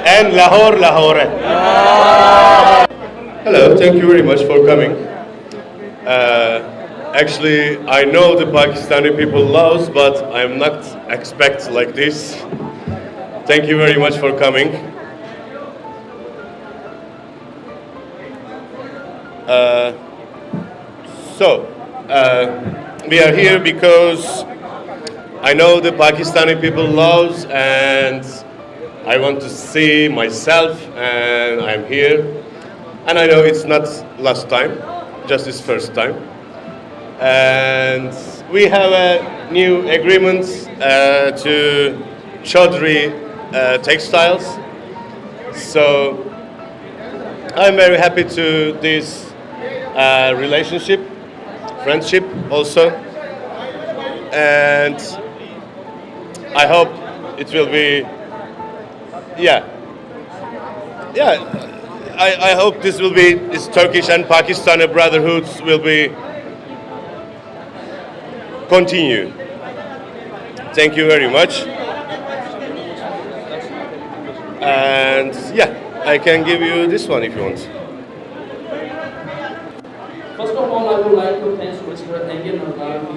And Lahore, Lahore. Hello, thank you very much for coming. Actually, I know the Pakistani people loves, but I'm not expect like this. Thank you very much for coming. We are here because I know the Pakistani people loves, and I want to see myself, and I'm here. And I know it's not last time, just this first time. And we have a new agreement to Chaudhry Textiles. So I'm very happy to this relationship, friendship also. And I hope it will be, I hope this will be, this Turkish and Pakistani brotherhoods will be continue. Thank you very much. And I can give you this one if you want. First of all, I would like to thank Mr. Engin who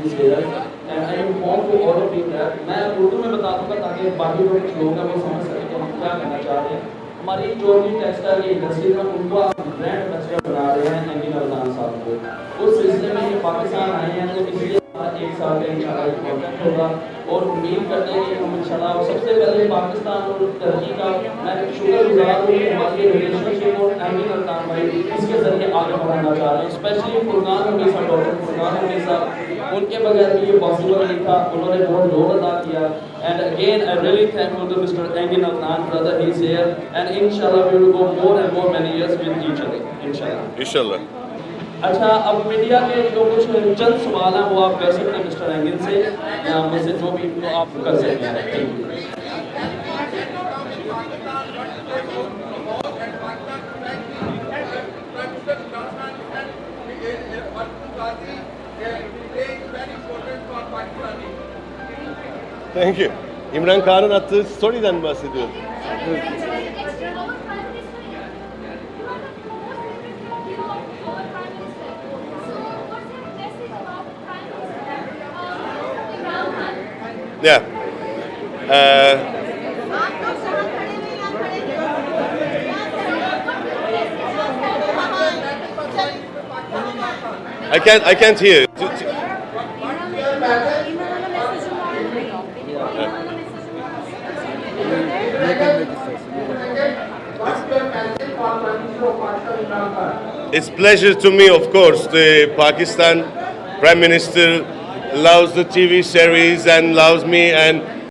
is here, and I inform to all of you that मैं उर्दू में बता दूंगा ताकि बाकी लोग हैं वो समझ सकें कि हम क्या कहना चाह रहे हैं. हमारी जो भी टेक्सटाइल की इंडस्ट्री में उनको आप ब्रांड एम्बेसडर बना रहे हैं एंगिन साहब को. उस सिलसिले में ये पाकिस्तान आए हैं तो इसलिए एक साल का इंशाल्लाह कॉन्टैक्ट होगा और उम्मीद करते हैं कि हम इंशाल्लाह सबसे पहले पाकिस्तान और टर्की का मैं शुक्रगुजार हूँ कि हमारी रिलेशनशिप और एंगिन अल्तान भाई इसके जरिए आगे बढ़ाना चाह रहे हैं. स्पेशली फुरकान हमीसा, डॉक्टर फुरकान हमीसा, उनके बगैर भी ये पॉसिबल नहीं था. उन्होंने बहुत रोल अदा किया. And again, I really thankful to Mr. Engin Altan, brother, he's here, and inshallah we will go more and more many years with each other. Inshallah. Inshallah. अच्छा, अब मीडिया के जो कुछ चंद सवाल हैं वो आप कर सकते हैं मिस्टर एंगिन से, मुझसे जो भी तो आप कर सकते हैं. Thank you. İmran Khan'ın attığı story'den bahsediyorum. Yeah. I can't hear. It's pleasure to me, of course. The Pakistan Prime Minister loves the TV series and loves me, and